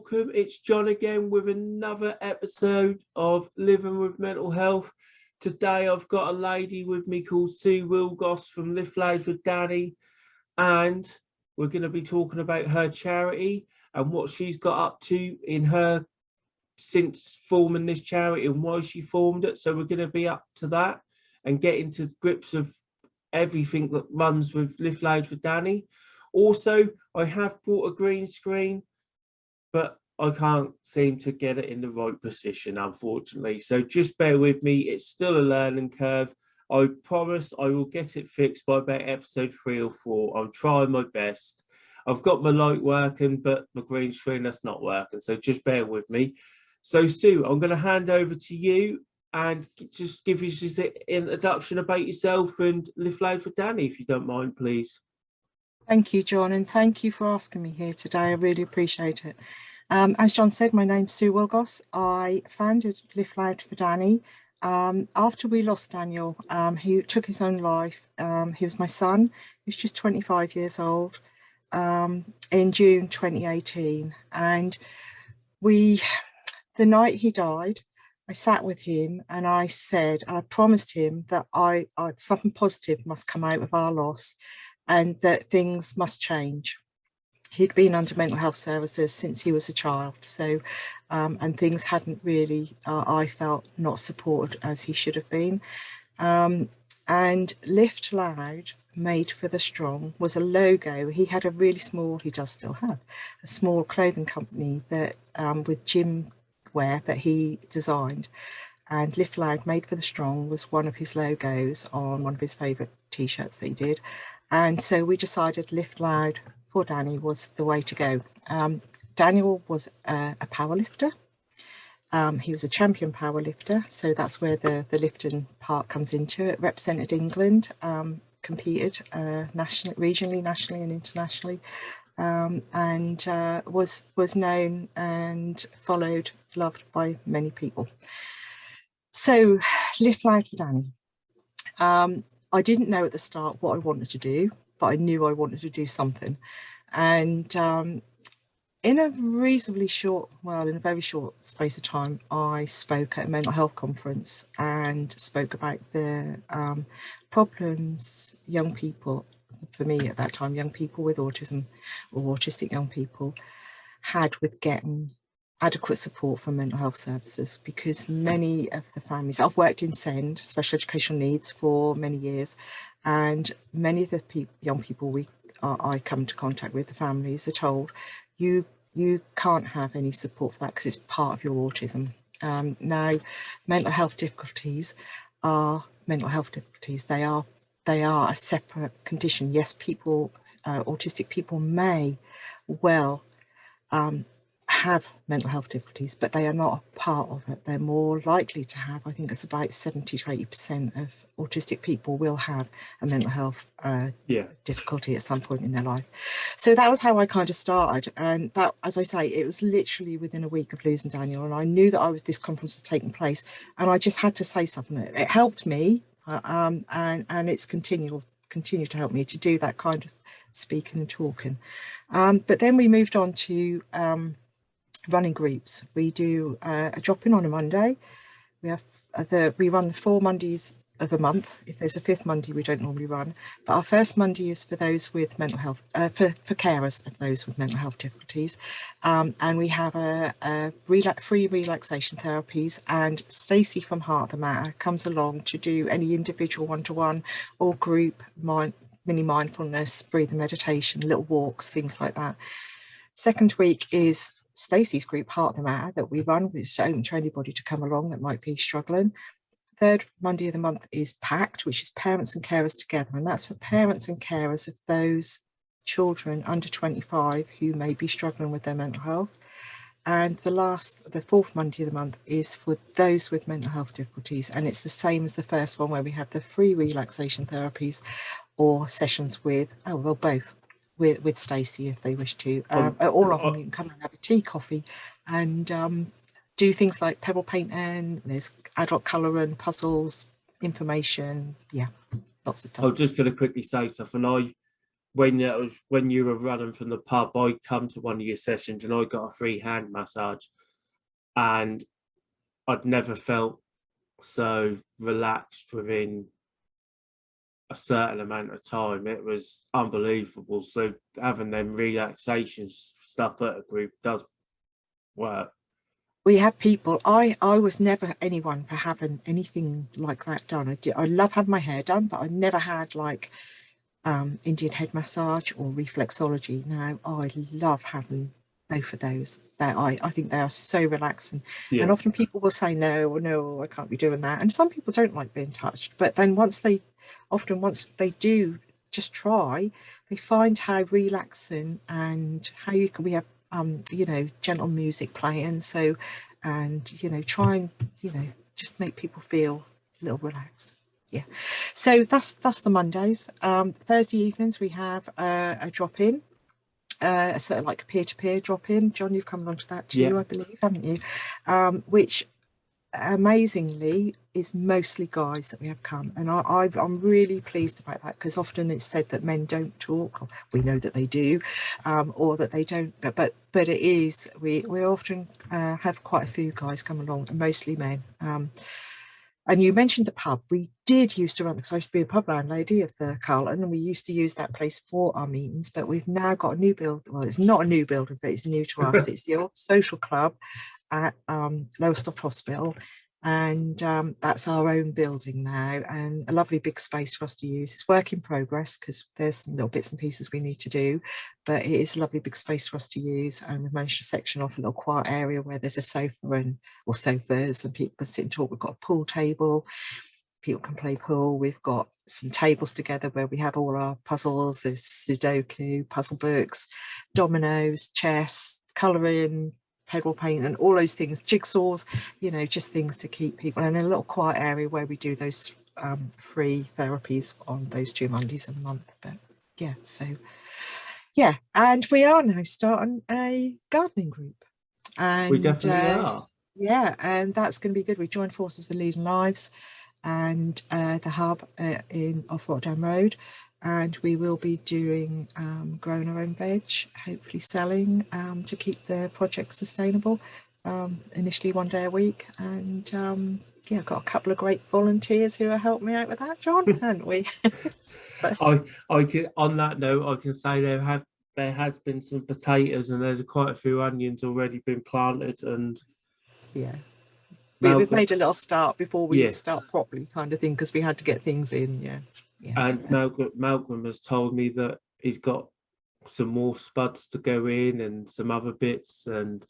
welcome. It's John again with another episode of Living with Mental Health. Today I've got a lady with me called Sue Willgoss from LIFTLOUDFORDANNY, and we're going to be talking about her charity and what she's got up to in her since forming this charity and why she formed it. So we're going to be up to that and get into grips of everything that runs with LIFTLOUDFORDANNY. Also, I have brought a green screen, but I can't seem to get it in the right position, unfortunately. So just bear with me. It's still a learning curve. I promise I will get it fixed by about episode 3 or 4. I'm trying my best. I've got my light working, but my green screen, that's not working. So just bear with me. So Sue, I'm going to hand over to you and just give you just an introduction about yourself and LIFTLOUDFORDANNY, if you don't mind, please. Thank you, John, and thank you for asking me here today. I really appreciate it. As John said, my name's Sue Willgoss. I founded LIFTLOUDFORDANNY after we lost Daniel. He took his own life. He was my son. He was just 25 years old in June 2018. And the night he died, I sat with him and I promised him that something positive must come out of our loss, and that things must change. He'd been under mental health services since he was a child, so and things hadn't really, I felt, not supported as he should have been. And Lift Loud, Made for the Strong was a logo. He had a really small, he does still have, a small clothing company that with gym wear that he designed. And Lift Loud, Made for the Strong was one of his logos on one of his favourite t-shirts that he did. And so we decided LIFTLOUDFORDANNY was the way to go. Daniel was a powerlifter. He was a champion powerlifter, so that's where the lifting part comes into it. Represented England, competed nationally, regionally, nationally and internationally, and was known and followed, loved by many people. So LIFTLOUDFORDANNY. I didn't know at the start what I wanted to do, but I knew I wanted to do something. And in a very short space of time, I spoke at a mental health conference and spoke about the problems young people, for me at that time, young people with autism or autistic young people, had with getting adequate support from mental health services, because many of the families, I've worked in SEND, special educational needs, for many years, and many of the young people I come into contact with, the families, are told you can't have any support for that because it's part of your autism. Now, mental health difficulties are mental health difficulties. They are a separate condition. Yes, people, autistic people may well have mental health difficulties, but they are not a part of it. They're more likely to have, I think it's about 70 to 80% of autistic people will have a mental health difficulty at some point in their life. So that was how I kind of started. And that, as I say, it was literally within a week of losing Daniel. And I knew that this conference was taking place, and I just had to say something. It helped me, and it's continued to help me to do that kind of speaking and talking. But then we moved on to running groups. We do a drop-in on a Monday. We run the 4 Mondays of a month. If there's a 5th Monday, we don't normally run. But our first Monday is for those with mental health, for carers of those with mental health difficulties. And we have free relaxation therapies. And Stacey from Heart of the Matter comes along to do any individual one-to-one or group mini mindfulness, breathing meditation, little walks, things like that. Second week is Stacey's group, Heart of the Matter, that we run, which is open to anybody to come along that might be struggling. Third Monday of the month is PACT, which is Parents and Carers Together, and that's for parents and carers of those children under 25 who may be struggling with their mental health. And the 4th Monday of the month is for those with mental health difficulties, and it's the same as the first one, where we have the free relaxation therapies or sessions with, both. With Stacey if they wish to. All of them, you can come and have a tea, coffee, and do things like pebble painting. There's adult colouring, puzzles, information. Yeah, lots of stuff. I'm just going to quickly say something. when you were running from the pub, I come to one of your sessions and I got a free hand massage, and I'd never felt so relaxed within a certain amount of time. It was unbelievable. So having them relaxation stuff at a group does work. We have people. I was never anyone for having anything like that done. I love having my hair done, but I never had like Indian head massage or reflexology. Now I love having both of those. I think they are so relaxing. Yeah. And often people will say no, I can't be doing that. And some people don't like being touched, but then once they do just try, they find how relaxing and how we have you know, gentle music playing, so, and you know, try and, you know, just make people feel a little relaxed. Yeah, so that's the Mondays. Thursday evenings we have a drop-in, sort of like a peer-to-peer drop-in. John, you've come along to that too, Yeah. I believe, haven't you? Which amazingly is mostly guys that we have come, and I'm really pleased about that, because often it's said that men don't talk. We know that they do, or that they don't, but it is, we often have quite a few guys come along, and mostly men. And you mentioned the pub. We did used to run, because I used to be a pub landlady of the Carlton, and we used to use that place for our meetings, but we've now got a new build. Well, it's not a new building, but it's new to us. It's the old social club at Lowestoft Hospital, and that's our own building now, and a lovely big space for us to use. It's work in progress because there's some little bits and pieces we need to do, but it is a lovely big space for us to use, and we've managed to section off a little quiet area where there's a sofa or sofas, and people can sit and talk. We've got a pool table, people can play pool. We've got some tables together where we have all our puzzles. There's Sudoku, puzzle books, dominoes, chess, colouring, pedal paint, and all those things, jigsaws, you know, just things to keep people in a little quiet area where we do those free therapies on those 2 Mondays a month. But yeah, so yeah, and we are now starting a gardening group, and We definitely are. Yeah, and that's going to be good. We joined forces for Leading Lives and the hub off Rotterdam Road, and we will be doing growing our own veg, hopefully selling, to keep the project sustainable, initially 1 day a week. And yeah, I've got a couple of great volunteers who are helping me out with that, John, haven't we? I can, on that note, I can say there has been some potatoes, and there's quite a few onions already been planted, and yeah, we've made a little start before we yeah, start properly, kind of thing, because we had to get things in. Yeah. And Malcolm has told me that he's got some more spuds to go in and some other bits, and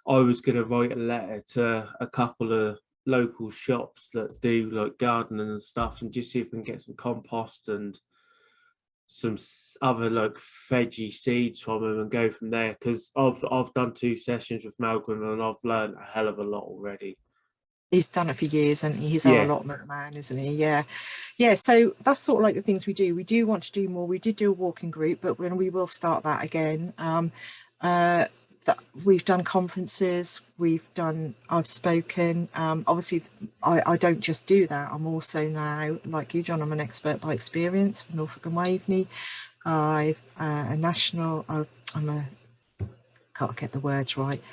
I was going to write a letter to a couple of local shops that do like gardening and stuff, and just see if we can get some compost and some other like veggie seeds from them and go from there, because I've done 2 sessions with Malcolm and I've learned a hell of a lot already. He's done it for years, and he's Yeah. our allotment man, isn't he? Yeah, yeah. So that's sort of like the things we do. We do want to do more. We did do a walking group, but when we will start that again. We've done conferences. I've spoken. Obviously, I don't just do that. I'm also now, like you, John, I'm an expert by experience for Norfolk and Waveney. I'm can't get the words right.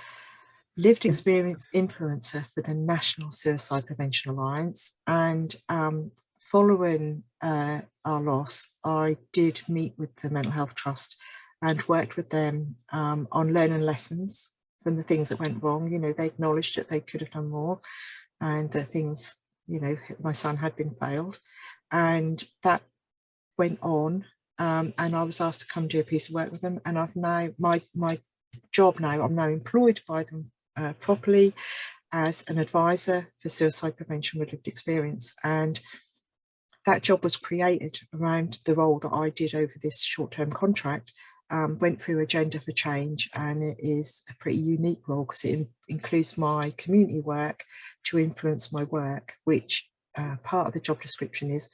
Lived experience influencer for the National Suicide Prevention Alliance, and following our loss, I did meet with the Mental Health Trust and worked with them on learning lessons from the things that went wrong. You know, they acknowledged that they could have done more, and the things, you know, my son had been failed, and that went on. And I was asked to come do a piece of work with them, and I've now my job now. I'm now employed by them properly as an advisor for suicide prevention with lived experience, and that job was created around the role that I did over this short-term contract. Went through Agenda for Change, and it is a pretty unique role because it includes my community work to influence my work, which part of the job description is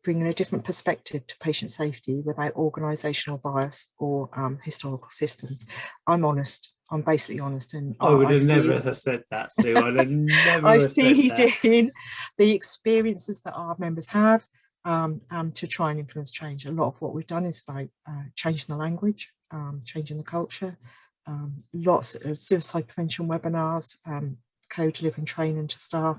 bringing a different perspective to patient safety without organisational bias or historical systems. I'm honest. I'm basically honest, and I would have never have said that, Sue. I'd have never have said that. In the experiences that our members have, to try and influence change. A lot of what we've done is about changing the language, changing the culture, lots of suicide prevention webinars, co-delivering training to staff,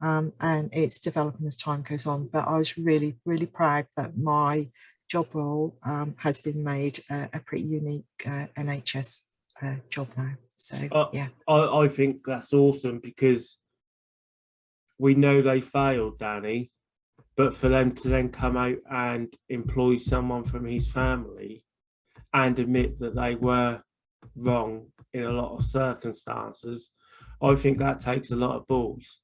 and it's developing as time goes on. But I was really, really proud that my job role has been made a pretty unique NHS job now. So yeah, I think that's awesome, because we know they failed, Danny, but for them to then come out and employ someone from his family and admit that they were wrong in a lot of circumstances, I think that takes a lot of balls.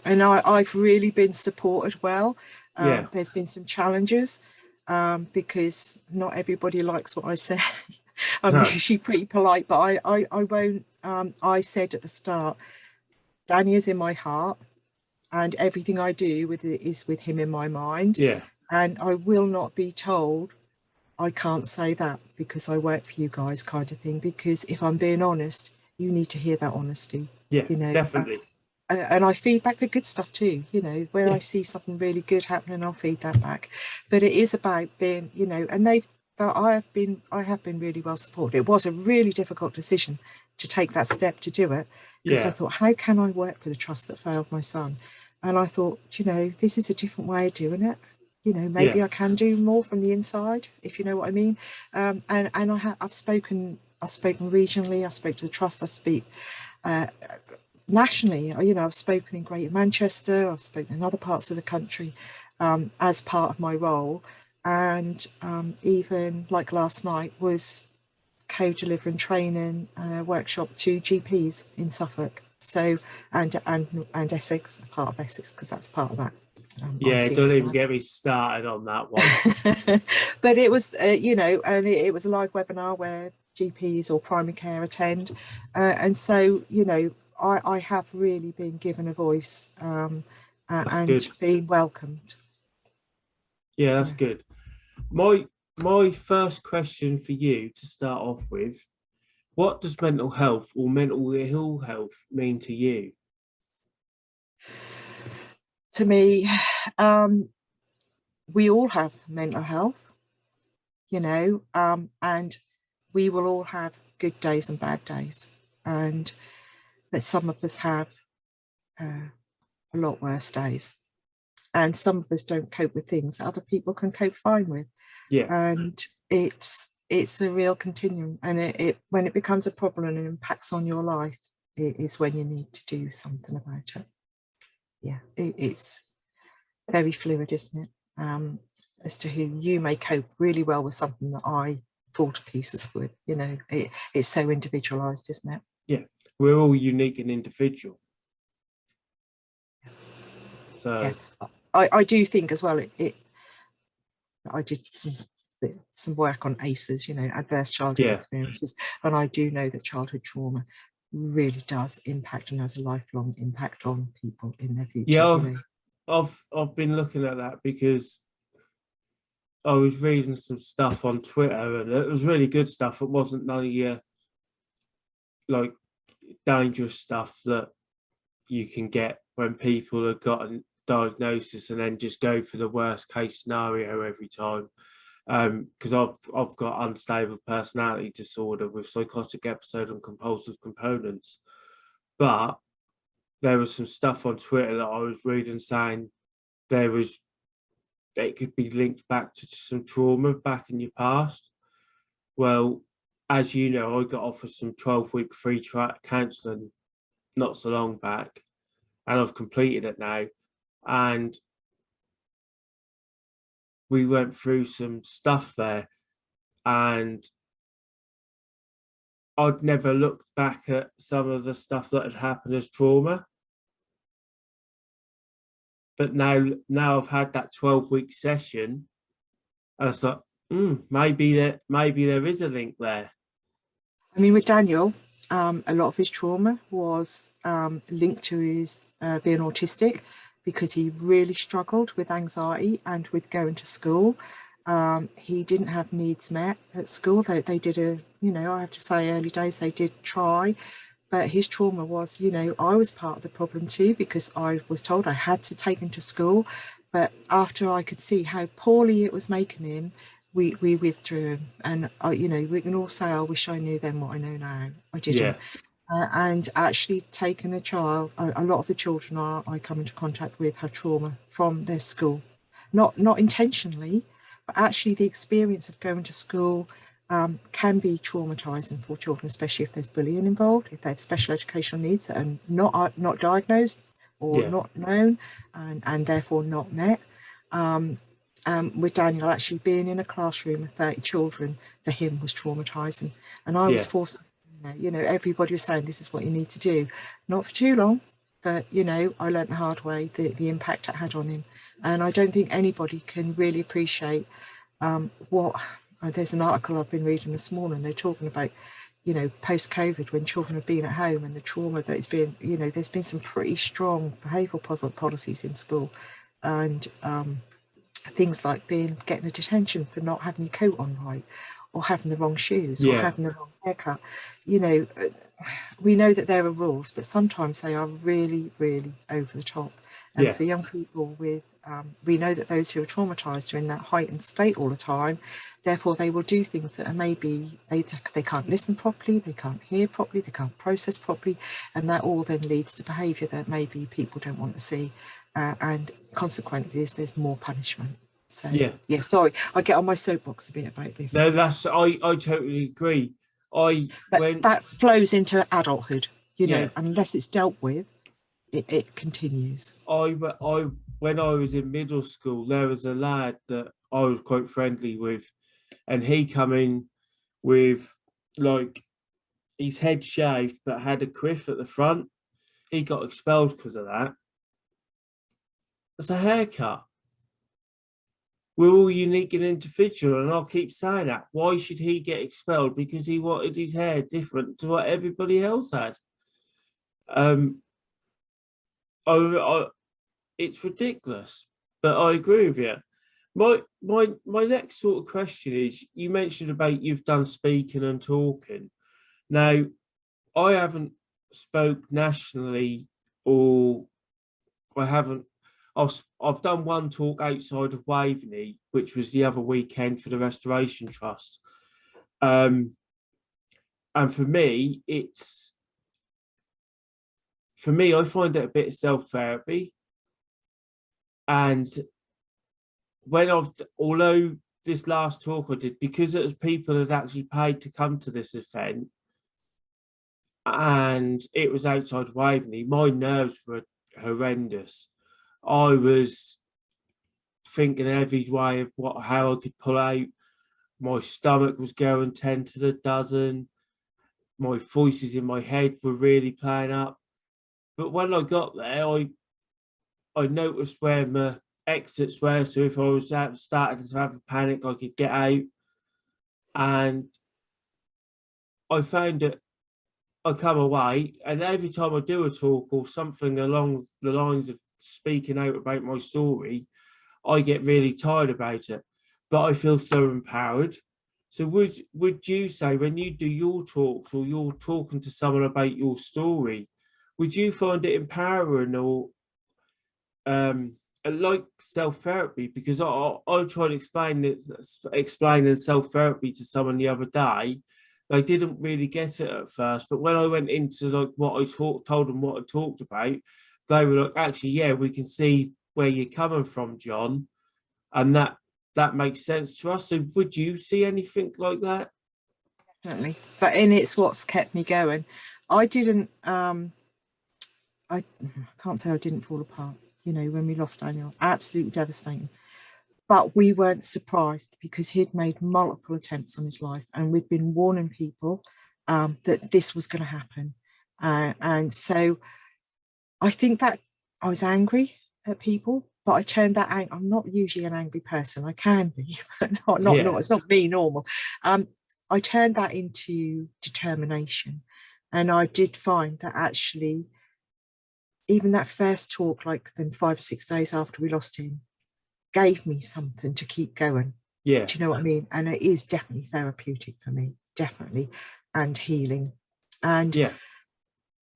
And I've really been supported well. Yeah. There's been some challenges because not everybody likes what I say. I'm usually pretty polite, but I won't. I said at the start, Danny is in my heart, and everything I do with it is with him in my mind. Yeah. And I will not be told I can't say that because I work for you guys, kind of thing. Because if I'm being honest, you need to hear that honesty. Yeah, you know, definitely. And I feed back the good stuff too, you know, where I see something really good happening, I'll feed that back. But it is about being, you know, and I have been really well supported. It was a really difficult decision to take that step to do it, because I thought, how can I work for the trust that failed my son? And I thought, you know, this is a different way of doing it. You know, maybe I can do more from the inside, if you know what I mean. And I've spoken regionally. I spoke to the trust. I speak nationally. You know, I've spoken in Greater Manchester. I've spoken in other parts of the country as part of my role. And even like last night was co-delivering training workshop to GPs in Suffolk. So and Essex, part of Essex, because that's part of that. Yeah, don't even get me started on that one. But it was, you know, and it was a live webinar where GPs or primary care attend, and so, you know, I have really been given a voice and being welcomed. Yeah, that's good. My first question for you to start off with: what does mental health or mental ill health mean to you? To me, we all have mental health, you know, and we will all have good days and bad days, but some of us have a lot worse days, and some of us don't cope with things that other people can cope fine with. And it's a real continuum, and it when it becomes a problem and it impacts on your life, it is when you need to do something about it. It's very fluid, isn't it, as to who you may cope really well with something that I fall to pieces with. You know, it's so individualized, isn't it? Yeah, we're all unique and individual. So I do think as well, I did some work on ACEs, you know, adverse childhood experiences, and I do know that childhood trauma really does impact and has a lifelong impact on people in their future. Yeah, I've been looking at that because I was reading some stuff on Twitter, and it was really good stuff. It wasn't none of your like dangerous stuff that you can get when people have got a diagnosis and then just go for the worst case scenario every time. Because I've got unstable personality disorder with psychotic episode and compulsive components. But there was some stuff on Twitter that I was reading saying it could be linked back to some trauma back in your past. Well, as you know, I got offered some 12-week free counselling not so long back, and I've completed it now. And we went through some stuff there, and I'd never looked back at some of the stuff that had happened as trauma. But now I've had that 12-week session, and I thought, maybe there is a link there. I mean, with Daniel, a lot of his trauma was linked to his being autistic, because he really struggled with anxiety and with going to school. He didn't have needs met at school. They did I have to say, early days, they did try, but his trauma was, I was part of the problem too, because I was told I had to take him to school, But after I could see how poorly it was making him, we withdrew him. And you know, we can all say, I wish I knew then what I know now. I didn't. And actually taking a child, a lot of the children I come into contact with have trauma from their school, not intentionally, but actually the experience of going to school can be traumatizing for children, especially if there's bullying involved, if they have special educational needs that are not diagnosed or not known, and therefore not met. With Daniel actually being in a classroom of 30 children, for him was traumatizing, and I was forced. You know, everybody was saying this is what you need to do. Not for too long, but you know, I learned the hard way the impact it had on him, and I don't think anybody can really appreciate what. There's an article I've been reading this morning. They're talking about, you know, post-COVID, when children have been at home and the trauma that it's been. You know, there's been some pretty strong behavioural policies in school, and things like getting a detention for not having your coat on right, or having the wrong shoes, or having the wrong haircut. You know, we know that there are rules, but sometimes they are really, really over the top. And for young people with, we know that those who are traumatized are in that heightened state all the time. Therefore, they will do things that are maybe they can't listen properly, they can't hear properly, they can't process properly, and that all then leads to behaviour that maybe people don't want to see. And consequently, there's more punishment. So yeah, sorry, I get on my soapbox a bit about this. No, I totally agree. But that flows into adulthood, you know, unless it's dealt with, it continues. When I was in middle school, there was a lad that I was quite friendly with, and he come in with like his head shaved but had a quiff at the front. He got expelled because of that. It's a haircut. We're all unique and individual, and I'll keep saying that. Why should he get expelled? Because he wanted his hair different to what everybody else had. It's ridiculous, but I agree with you. My next sort of question is, you mentioned about you've done speaking and talking. Now, I haven't spoke nationally, or I haven't. I've done one talk outside of Waveney, which was the other weekend for the Restoration Trust. And for me, I find it a bit of self-therapy. And although this last talk I did, because it was people that actually paid to come to this event, and it was outside of Waveney, my nerves were horrendous. I was thinking every way of how I could pull out. My stomach was going 10 to the dozen. My voices in my head were really playing up. But when I got there, I noticed where my exits were. So if I was starting to have a panic, I could get out. And I found that I come away, and every time I do a talk or something along the lines of speaking out about my story, I get really tired about it, but I feel so empowered. So would you say, when you do your talks or you're talking to someone about your story, would you find it empowering or like self-therapy? Because I tried explaining self-therapy to someone the other day. They didn't really get it at first, but when I went into like what I told them what I talked about, they were like, actually, yeah, we can see where you're coming from, John, and that makes sense to us. So would you see anything like that? Definitely, but it's what's kept me going. I didn't I can't say I didn't fall apart, you know, when we lost Daniel. Absolutely devastating. But we weren't surprised, because he'd made multiple attempts on his life, and we'd been warning people that this was going to happen. And so I think that I was angry at people, but I turned that out. I'm not usually an angry person. I can be, but not it's not me normal. I turned that into determination. And I did find that actually, even that first talk, like then 5 or 6 days after we lost him, gave me something to keep going. Yeah. Do you know what I mean? And it is definitely therapeutic for me, definitely, and healing. And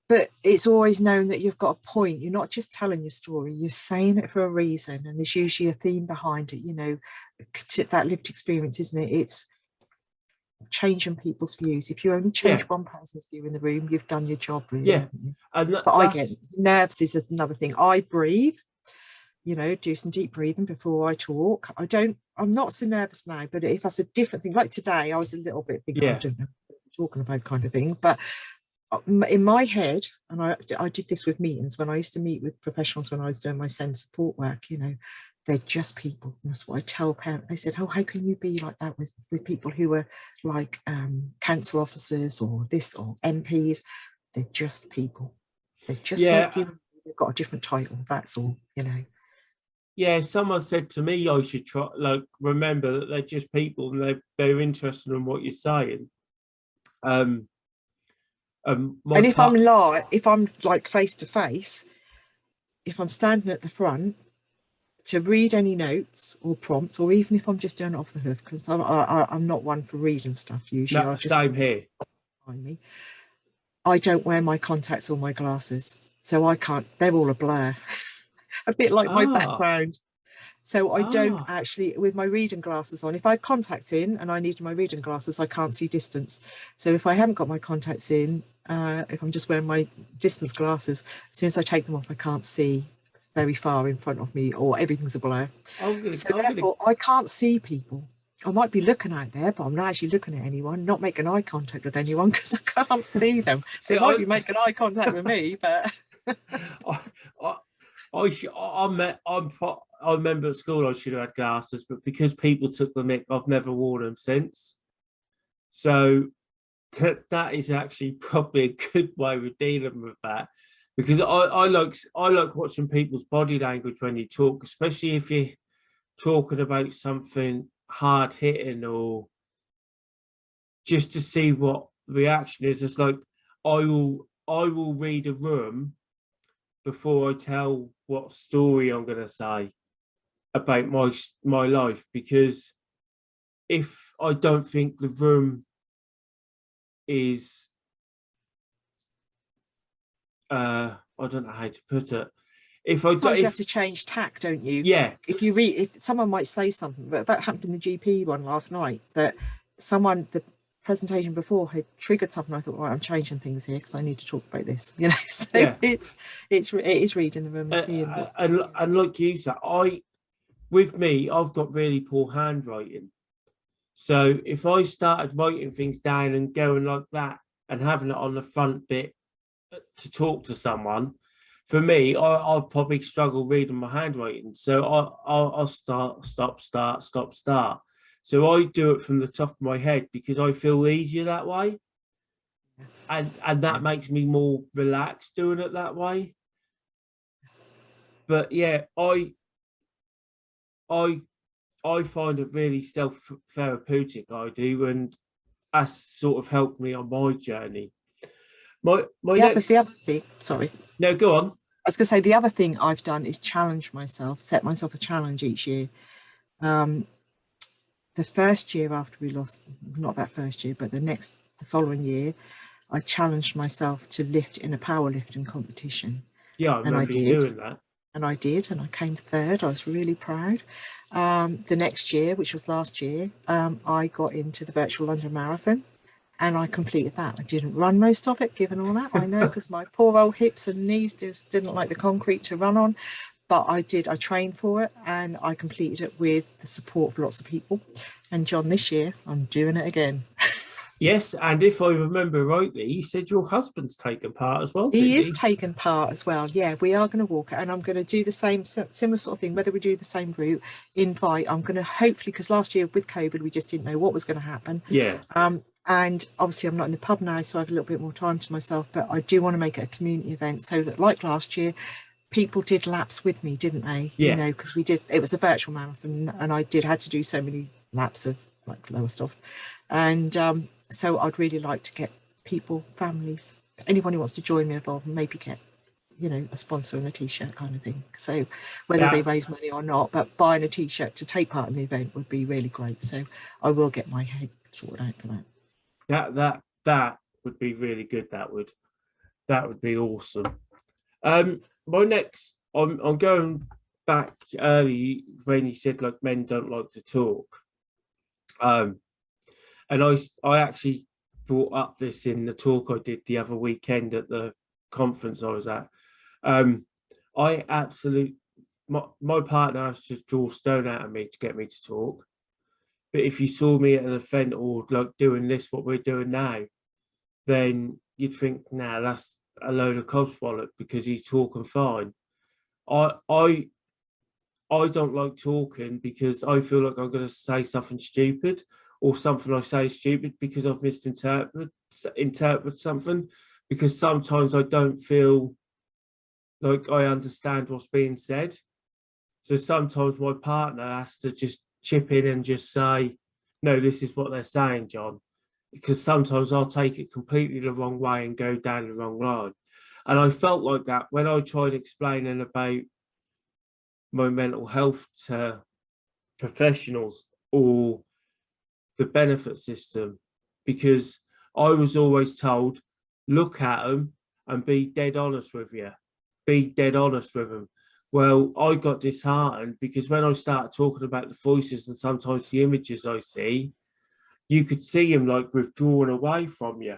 but it's always known that you've got a point. You're not just telling your story, you're saying it for a reason, and there's usually a theme behind it, you know, that lived experience, isn't it? It's changing people's views. If you only change one person's view in the room, you've done your job, really, haven't you? But I get nerves is another thing. I breathe, you know, do some deep breathing before I talk. I'm not so nervous now, but if that's a different thing, like today, I was a little bit thinking, I don't know what I'm talking about kind of thing, but in my head, and I did this with meetings when I used to meet with professionals when I was doing my SEND support work, you know, they're just people. And that's what I tell parents. They said, oh, how can you be like that with people who are like council officers or this or MPs? They're just people. They're just like you. They've got a different title. That's all, you know. Yeah, someone said to me I should try, like, remember that they're just people and they're interested in what you're saying. And if I'm like face to face, if I'm standing at the front to read any notes or prompts, or even if I'm just doing it off the hoof, because I'm not one for reading stuff usually. No, same here. Me, I don't wear my contacts or my glasses, so I can't. They're all a blur, a bit like my background. So I don't actually, with my reading glasses on, if I have contacts in and I need my reading glasses, I can't see distance. So if I haven't got my contacts in, if I'm just wearing my distance glasses, as soon as I take them off, I can't see very far in front of me, or everything's a blur. Therefore, I can't see people. I might be looking out there, but I'm not actually looking at anyone, not making eye contact with anyone because I can't see them. They might be making eye contact with me, but... I remember at school I should have had glasses, but because people took the mick, I've never worn them since. So that is actually probably a good way of dealing with that, because I like watching people's body language when you talk, especially if you're talking about something hard hitting, or just to see what reaction is. It's like I will read a room before I tell what story I'm going to say about my life, because if I don't think the room is I don't know how to put it. Sometimes you have to change tack, don't you? Yeah. If someone might say something, but that happened in the GP one last night, that the presentation before had triggered something. I thought, right, I'm changing things here because I need to talk about this, you know. So it is reading the room and seeing and like you said, I've got really poor handwriting. So if I started writing things down and going like that and having it on the front bit to talk to someone, for me, I'll probably struggle reading my handwriting. So I'll start, stop. So I do it from the top of my head because I feel easier that way. And that makes me more relaxed doing it that way. But yeah, I find it really self-therapeutic, I do, and that's sort of helped me on my journey. The other thing, sorry. No, go on. I was going to say, the other thing I've done is challenge myself, set myself a challenge each year. The first year after we lost, not that first year, but the following year, I challenged myself to lift in a powerlifting competition. Yeah, I remember you doing that. And I did, and I came third. I was really proud. The next year, which was last year, I got into the virtual London Marathon, and I completed that. I didn't run most of it, given all that, I know, because my poor old hips and knees just didn't like the concrete to run on. But I trained for it, and I completed it with the support of lots of people. And John, this year, I'm doing it again. Yes, and if I remember rightly, you said your husband's taken part as well. He is taking part as well. Yeah, we are going to walk it, and I'm going to do the similar sort of thing, whether we do the same route, invite. I'm going to hopefully, because last year with COVID, we just didn't know what was going to happen. Yeah. And obviously I'm not in the pub now, so I have a little bit more time to myself, but I do want to make it a community event so that, like last year, people did laps with me, didn't they? Yeah. You know, because it was a virtual marathon, and I had to do so many laps of like lower stuff. And so I'd really like to get people, families, anyone who wants to join me involved, and maybe get, you know, a sponsor and a t-shirt kind of thing. So whether they raise money or not, but buying a t-shirt to take part in the event would be really great. So I will get my head sorted out for that. That would be really good. That would. That would be awesome. My next, I'm going back early when you said like men don't like to talk. And I actually brought up this in the talk I did the other weekend at the conference I was at. I absolutely, my partner has to draw stone out of me to get me to talk. But if you saw me at an event or like doing this, what we're doing now, then you'd think, nah, that's a load of cobswallop because he's talking fine. I don't like talking because I feel like I'm going to say something stupid, or something I say is stupid because I've interpret something, because sometimes I don't feel like I understand what's being said. So sometimes my partner has to just chip in and just say, no, this is what they're saying, John, because sometimes I'll take it completely the wrong way and go down the wrong line. And I felt like that when I tried explaining about my mental health to professionals or the benefit system, because I was always told, look at them and be dead honest with you. Be dead honest with them. Well, I got disheartened because when I started talking about the voices and sometimes the images I see, you could see them like withdrawing away from you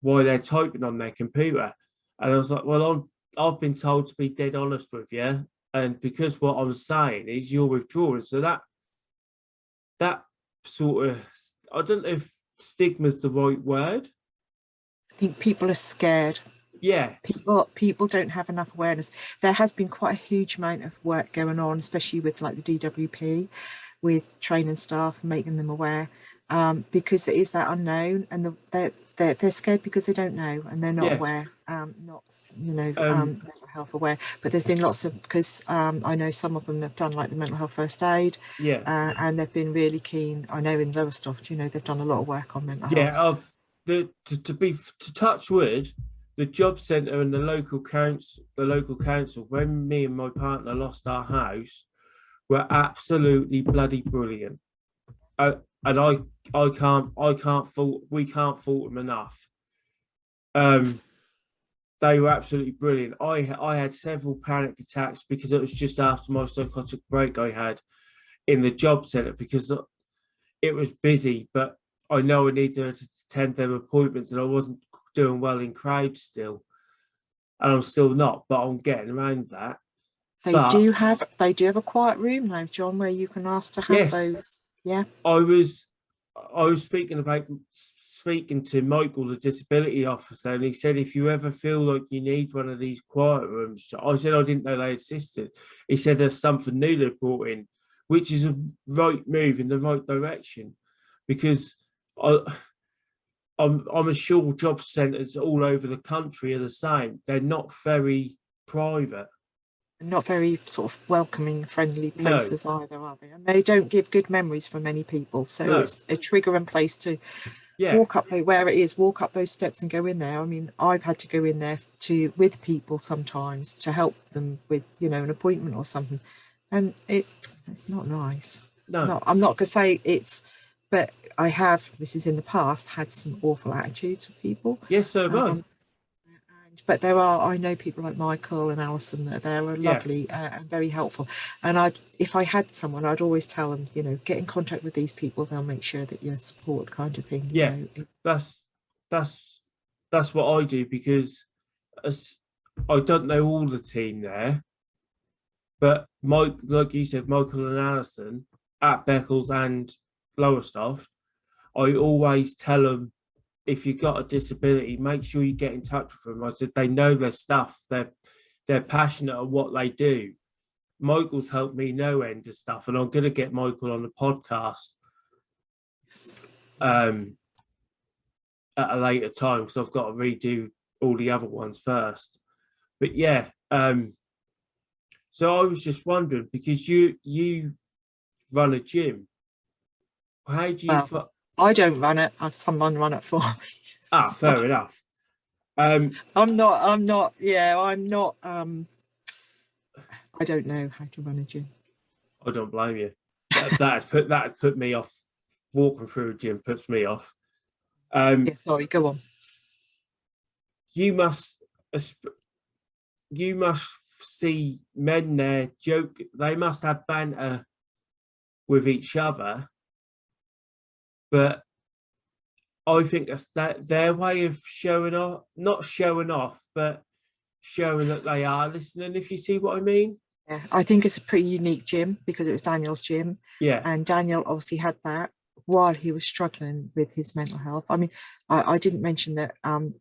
while they're typing on their computer. And I was like, well, I've been told to be dead honest with you. And because what I'm saying is you're withdrawing. So that sort of, I don't know if stigma's the right word. I think people are scared. Yeah. People don't have enough awareness. There has been quite a huge amount of work going on, especially with like the DWP, with training staff and making them aware, because there is that unknown, and they're scared because they don't know and they're not aware, not mental health aware. But there's been lots of, because I know some of them have done like the mental health first aid, and they've been really keen. I know in Lowestoft, they've done a lot of work on mental health. To touch wood, the job centre and the local council, when me and my partner lost our house, were absolutely bloody brilliant. And we can't fault them enough. They were absolutely brilliant. I had several panic attacks because it was just after my psychotic break I had in the job centre, because it was busy, but I know I needed to attend them appointments and I wasn't doing well in crowds still. And I'm still not, but I'm getting around that. They do have a quiet room now, John, where you can ask to have those. Yeah. I was speaking to Michael, the disability officer, and he said, if you ever feel like you need one of these quiet rooms, I said I didn't know they existed. He said there's something new they've brought in, which is a right move in the right direction, because I'm sure job centres all over the country are the same. They're not very private. Not very sort of welcoming, friendly places either, are they? And they don't give good memories for many people. So it's a triggering place to walk up there, where it is, walk up those steps and go in there. I mean, I've had to go in there with people sometimes to help them with, an appointment or something. And it's not nice. No, I'm not going to say it's, but I have, this is in the past, had some awful attitudes with people. Yes, so have I. But I know people like Michael and Alison that they were lovely and very helpful. And if I had someone, I'd always tell them, get in contact with these people. They'll make sure that you're support, kind of thing. That's what I do, because I don't know all the team there, but like you said, Michael and Alison at Beccles and Lowestoft, I always tell them, if you've got a disability, make sure you get in touch with them. I said they know their stuff. They're passionate at what they do. Michael's helped me no end of stuff, and I'm going to get Michael on the podcast at a later time, because I've got to redo all the other ones first. But so I was just wondering, because you run a gym. How do you? I don't run it. I've someone run it for me. Fair enough. I'm not. Yeah, I'm not. I don't know how to run a gym. I don't blame you. That put me off. Walking through a gym puts me off. Sorry, go on. you must see men there joke. They must have banter with each other, but I think that's their way of showing off, not showing off, but showing that they are listening, if you see what I mean. Yeah, I think it's a pretty unique gym because it was Daniel's gym. Yeah. And Daniel obviously had that while he was struggling with his mental health. I mean, I didn't mention that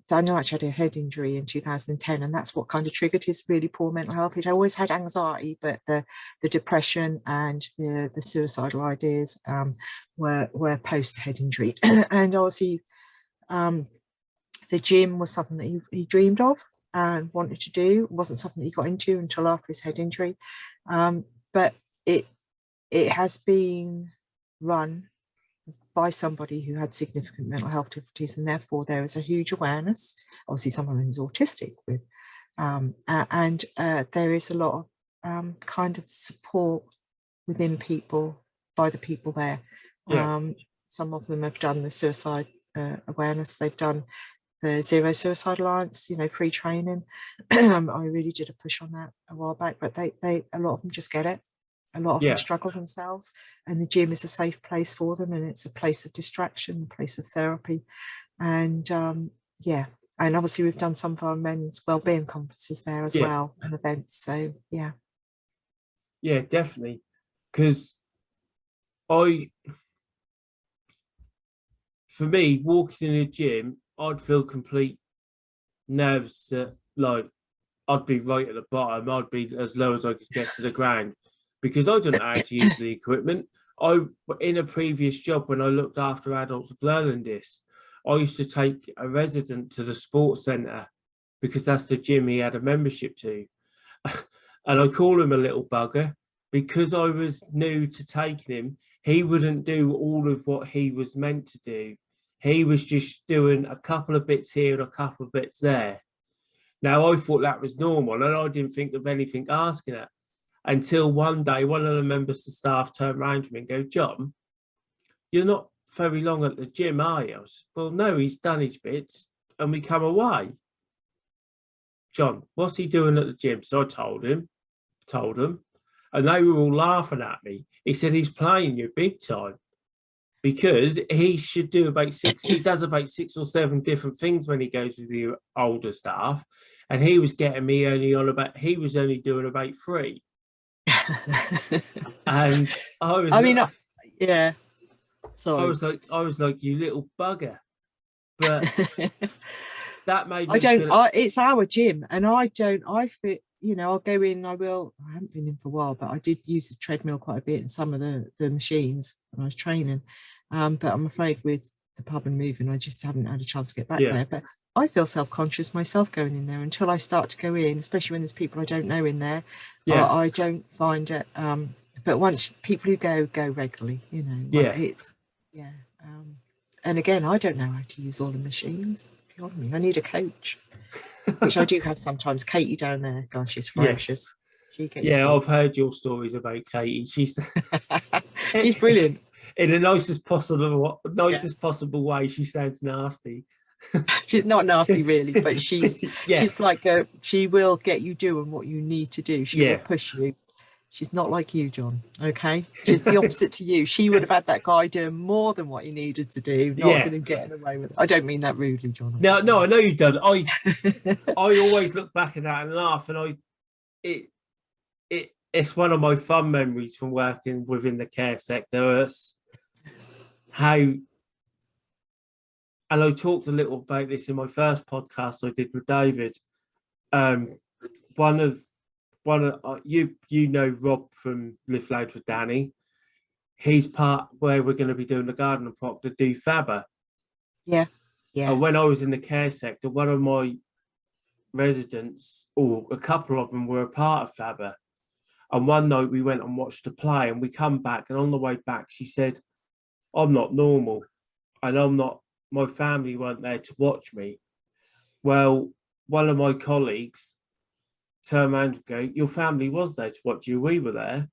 Daniel actually had a head injury in 2010, and that's what kind of triggered his really poor mental health. He'd always had anxiety, but the depression and the suicidal ideas were post head injury. And obviously, the gym was something that he dreamed of and wanted to do. It wasn't something he got into until after his head injury, but it has been run by somebody who had significant mental health difficulties, and therefore there is a huge awareness. Obviously, someone who's autistic with, and there is a lot of kind of support within people by the people there. Yeah. Some of them have done the suicide awareness. They've done the Zero Suicide Alliance, free training. I really did a push on that a while back, but they a lot of them just get it. A lot of them struggle themselves, and the gym is a safe place for them, and it's a place of distraction, a place of therapy. And and obviously we've done some of our men's wellbeing conferences there as well, and events. So yeah, definitely, because for me, walking in a gym, I'd feel complete nerves that, like, I'd be right at the bottom. I'd be as low as I could get to the ground, because I don't actually use the equipment. In a previous job, when I looked after adults with learning dis, I used to take a resident to the sports centre because that's the gym he had a membership to. And I call him a little bugger because I was new to taking him. He wouldn't do all of what he was meant to do. He was just doing a couple of bits here and a couple of bits there. Now, I thought that was normal, and I didn't think of anything asking it until one day one of the members of the staff turned around to me and go, "John, you're not very long at the gym, are you?" I was, "Well, no, he's done his bits and we come away." "John, what's he doing at the gym?" So I told him, and they were all laughing at me. He said, "He's playing you big time, because he should do he does about 6 or 7 different things when he goes with the older staff, and he was getting me he was only doing about 3." And sorry. I was like, "You little bugger." But that made me it's our gym, and I feel, I'll go in, I haven't been in for a while, but I did use the treadmill quite a bit in some of the machines when I was training, but I'm afraid with the pub and moving, I just haven't had a chance to get back there. But I feel self-conscious myself going in there until I start to go in, especially when there's people I don't know in there. I don't find it, but once people who go regularly, it's and again, I don't know how to use all the machines. It's beyond me. I need a coach, which I do have sometimes. Katie down there, gosh, she's ferocious. I've heard your stories about Katie. She's brilliant. In the nicest possible way. She sounds nasty. She's not nasty really, but she's like she will get you doing what you need to do. She will push you. She's not like you, John. Okay, she's the opposite to you. She would have had that guy doing more than what he needed to do, not than him getting away with it. I don't mean that rudely, John. No, I know you don't. I always look back at that and laugh, and it's one of my fun memories from working within the care sector. It's how, and I talked a little about this in my first podcast I did with David. One of you know Rob from Lift Loud for Danny. He's part where we're going to be doing the Garden and Proctor do Fabber. Yeah. And when I was in the care sector, one of my residents, or a couple of them, were a part of Fabber. And one night we went and watched a play, and we come back, and on the way back she said, "I'm not normal, and my family weren't there to watch me." Well, one of my colleagues turned around and go, "Your family was there to watch you. We were there,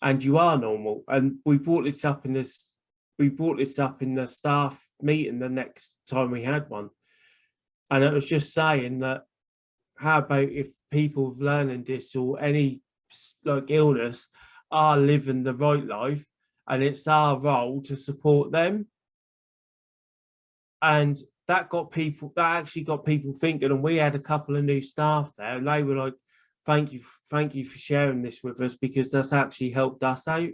and you are normal." And we brought this up in the staff meeting the next time we had one. And it was just saying that, how about if people with learning dis or any like illness are living the right life, and it's our role to support them. And that actually got people thinking. And we had a couple of new staff there, and they were like, thank you for sharing this with us, because that's actually helped us out.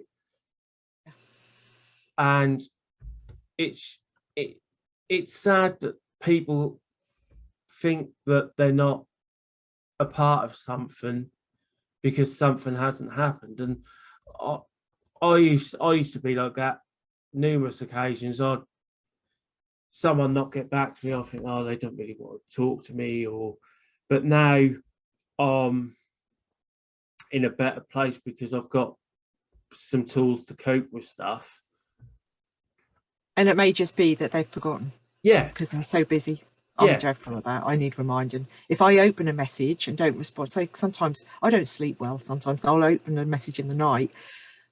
And it's sad that people think that they're not a part of something because something hasn't happened. And I used to be like that numerous occasions. Someone not get back to me, I think, oh, they don't really want to talk to me, but now in a better place because I've got some tools to cope with stuff. And it may just be that they've forgotten. Yeah. Because they're so busy. I'm dreadful at that. I need reminding. If I open a message and don't respond, so sometimes I don't sleep well. Sometimes I'll open a message in the night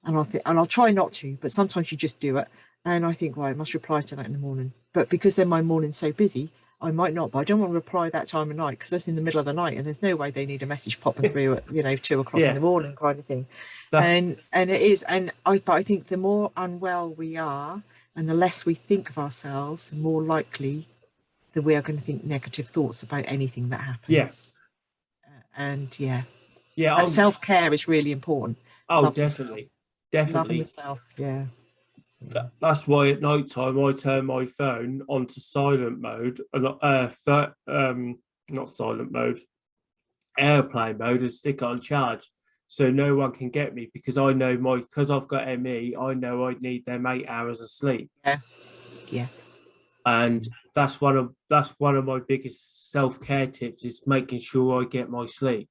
and I'll try not to, but sometimes you just do it. And I think, right, I must reply to that in the morning. But because then my morning's so busy, I might not, but I don't want to reply that time of night because that's in the middle of the night and there's no way they need a message popping through at 2 o'clock in the morning kind of thing. And it is, but I think the more unwell we are and the less we think of ourselves, the more likely that we are going to think negative thoughts about anything that happens. Self-care is really important. Definitely. Loving yourself. That's why at night time I turn my phone onto silent mode, not silent mode, airplane mode, and stick it on charge so no one can get me, because I know because I've got ME, I know I need them 8 hours of sleep. And that's one of my biggest self-care tips, is making sure I get my sleep.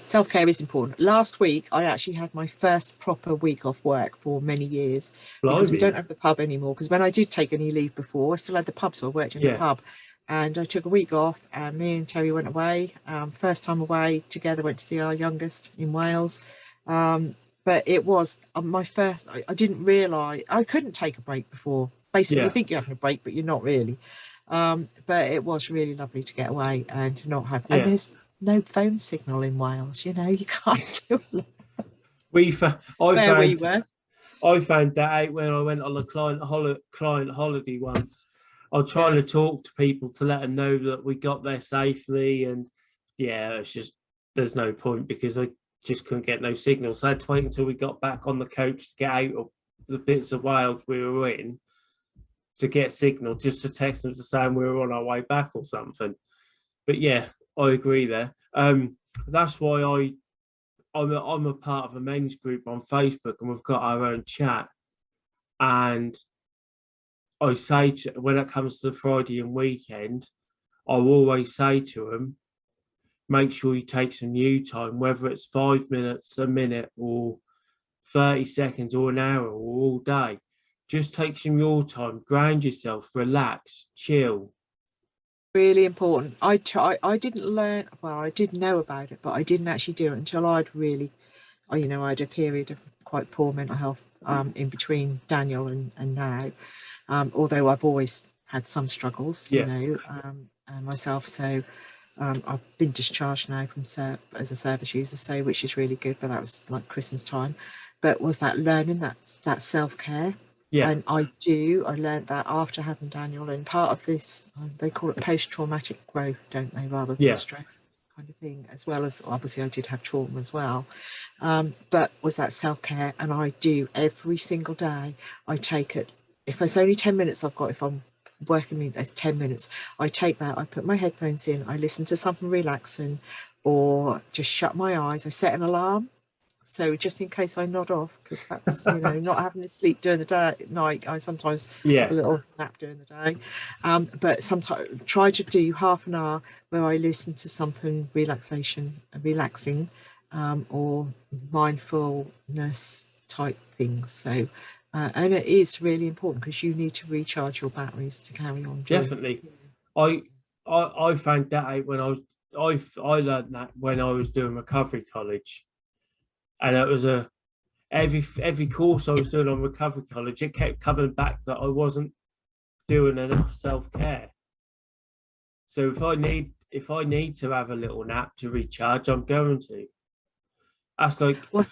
Self-care is important. Last week, I actually had my first proper week off work for many years. Because we don't have the pub anymore. Because when I did take any leave before, I still had the pub, so I worked in the pub. And I took a week off, and me and Terry went away. First time away together, went to see our youngest in Wales. But it was my first, I didn't realise, I couldn't take a break before. Basically, you think you're having a break, but you're not really. But it was really lovely to get away and not have, and there's no phone signal in Wales, you can't do it. I found that out when I went on a client holiday once. I was trying to talk to people to let them know that we got there safely, and it's just, there's no point because I just couldn't get no signal. So I had to wait until we got back on the coach to get out of the bits of Wales we were in to get signal, just to text them to say we were on our way back or something. But I agree there. That's why I'm a part of a men's group on Facebook, and we've got our own chat. And I say when it comes to the Friday and weekend, I'll always say to them, make sure you take some you time, whether it's 5 minutes, a minute, or 30 seconds, or an hour, or all day. Just take some your time, ground yourself, relax, chill. Really important. I didn't learn, well, I did know about it, but I didn't actually do it until I had a period of quite poor mental health in between Daniel and now, although I've always had some struggles, myself. So I've been discharged now from as a service user, so which is really good, but that was like Christmas time. But was that learning that self-care? And I learned that after having Daniel, and part of this, they call it post-traumatic growth, don't they, rather than stress kind of thing, as well as, obviously I did have trauma as well, but was that self-care. And I do every single day. I take it, if it's only 10 minutes I've got, if I'm working, there's 10 minutes, I take that, I put my headphones in, I listen to something relaxing, or just shut my eyes. I set an alarm, so just in case I nod off, because that's not having to sleep during the day at night. I sometimes have a little nap during the day, but sometimes try to do half an hour where I listen to something relaxing, or mindfulness type things. So and it is really important, because you need to recharge your batteries to carry on. Definitely. I found that out when I learned that when I was doing recovery college. And it was every course I was doing on recovery college, it kept coming back that I wasn't doing enough self-care. So if I need to have a little nap to recharge, I'm going to. That's like, What?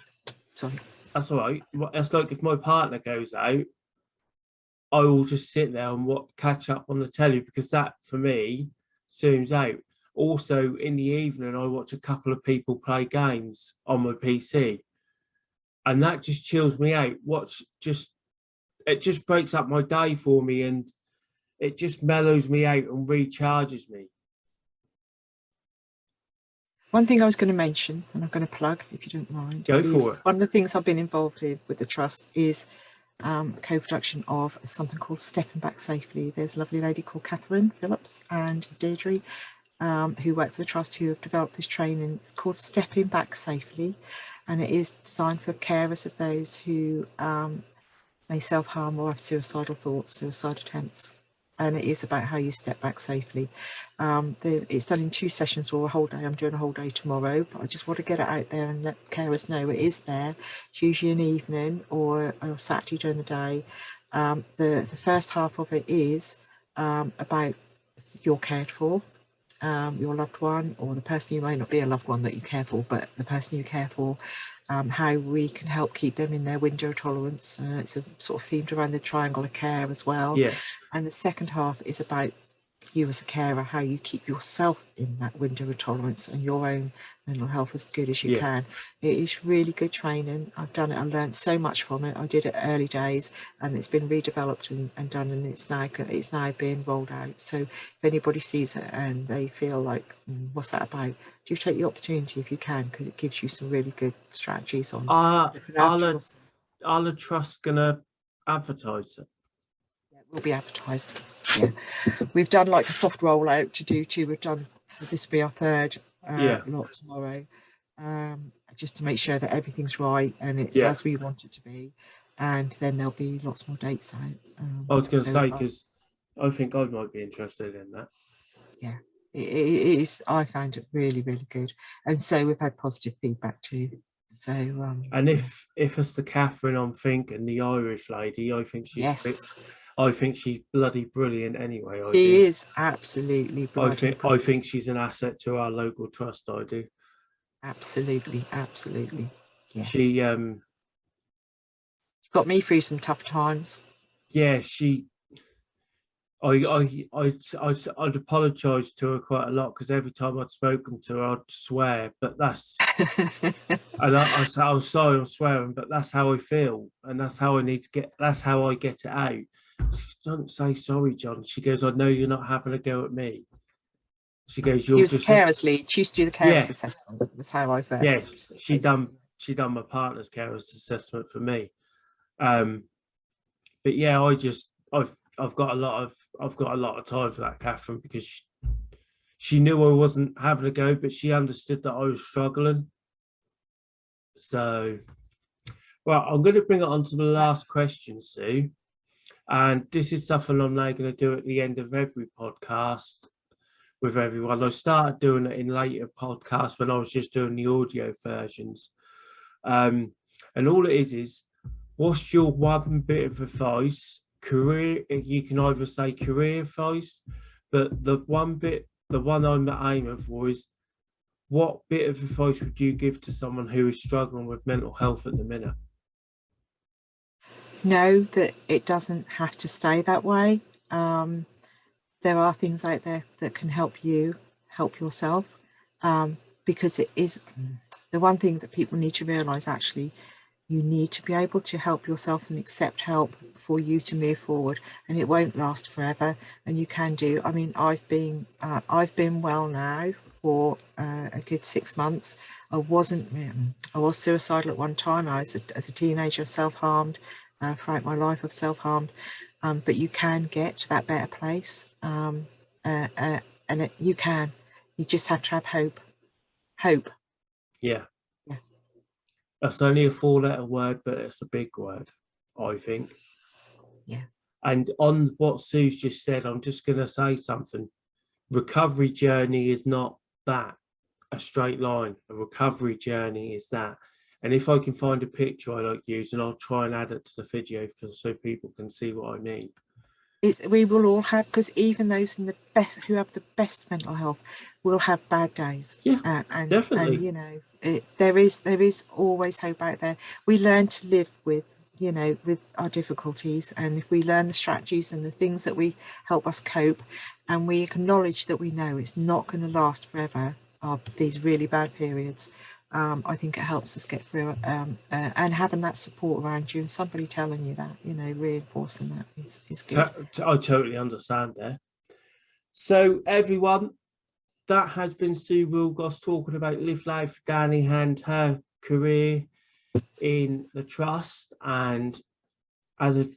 Sorry. that's all right. That's like if my partner goes out, I will just sit there and catch up on the telly, because that for me zooms out. Also, in the evening, I watch a couple of people play games on my PC, and that just chills me out. It just breaks up my day for me, and it just mellows me out and recharges me. One thing I was going to mention, and I'm going to plug, if you don't mind, Go for it. one of the things I've been involved with the trust is a co-production of something called Stepping Back Safely. There's a lovely lady called Catherine Phillips and Deirdre, who work for the trust, who have developed this training. It's called Stepping Back Safely, and it is designed for carers of those who may self-harm or have suicidal thoughts, suicide attempts. And it is about how you step back safely. It's done in 2 sessions or a whole day. I'm doing a whole day tomorrow, but I just want to get it out there and let carers know it is there. It's usually an evening or Saturday during the day. The first half of it is about you're cared for, your loved one, or the person, you may not be a loved one that you care for, but the person you care for, how we can help keep them in their window of tolerance. It's a sort of themed around the triangle of care as well. Yeah. And the second half is about you as a carer, how you keep yourself in that window of tolerance and your own mental health as good as you can. It is really good training. I've done it. I learned so much from it. I did it early days, and it's been redeveloped and done, and it's now being rolled out. So if anybody sees it and they feel like, what's that about? Do take the opportunity if you can, because it gives you some really good strategies on. Are the trust gonna advertise it? It will be advertised. Yeah, we've done like a soft rollout to do 2. We've done, this will be our 3rd lot tomorrow, just to make sure that everything's right and it's as we want it to be, and then there'll be lots more dates out. I was going to say, because I think I might be interested in that. Yeah, it is. I found it really, really good, and so we've had positive feedback too. So and if it's the Catherine I'm thinking, the Irish lady, I think she's I think she's bloody brilliant anyway. She is absolutely brilliant. I think she's an asset to our local trust. I do. Absolutely. Yeah. She got me through some tough times. Yeah, I'd apologise to her quite a lot, because every time I'd spoken to her, I'd swear. But that's and I'm sorry, I'm swearing, but that's how I feel, and that's how I need to get. That's how I get it out. She, don't say sorry, John. She goes, I know you're not having a go at me. She goes, you're just. He was a carers lead. She used to do the carers assessment. That's how I first. Yeah, she done my partner's carers assessment for me. But yeah, I've got a lot of time for that, Catherine, because she knew I wasn't having a go, but she understood that I was struggling. So, well, I'm going to bring it on to the last question, Sue. And this is something I'm now going to do at the end of every podcast with everyone. I started doing it in later podcasts when I was just doing the audio versions. And all it is, what's your one bit of advice? You can either say career advice, but the one I'm aiming for is, what bit of advice would you give to someone who is struggling with mental health at the minute? Know that it doesn't have to stay that way. There are things out there that can help you help yourself, because it is the one thing that people need to realize. Actually, you need to be able to help yourself and accept help for you to move forward, and it won't last forever, and you can do. I mean, I've been well now for a good 6 months. I was suicidal at one time. I was as a teenager, self-harmed. Throughout my life, I've self-harmed, but you can get to that better place, and you can. You just have to have hope. Yeah. That's only a 4-letter word, but it's a big word, I think. Yeah. And on what Sue's just said, I'm just going to say something. Recovery journey is not that, a straight line. A recovery journey is that. And if I can find a picture I like using, I'll try and add it to the video so people can see what I mean. we will all have, because even those in the best, who have the best mental health, will have bad days. Yeah, and definitely. you know, there is always hope out there. We learn to live with, you know, with our difficulties, and if we learn the strategies and the things that we help us cope, and we acknowledge that we know it's not going to last forever, these really bad periods, I think it helps us get through it, and having that support around you and somebody telling you that, you know, reinforcing that is good. I totally understand there. So everyone, that has been Sue Willgoss talking about Live Loud for Danny and her career in the trust, and as a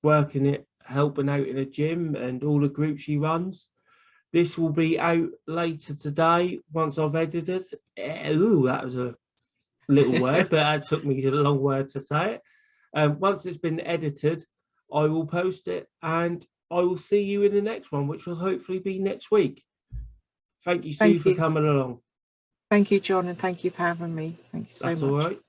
working it, helping out in a gym and all the groups she runs. This will be out later today once I've edited. Ooh, that was a little word, but that took me a long word to say it. Once it's been edited, I will post it, and I will see you in the next one, which will hopefully be next week. Thank you, Sue, Thank for you. coming along. Thank you, John, and thank you for having me. Thank you so That's much. all right.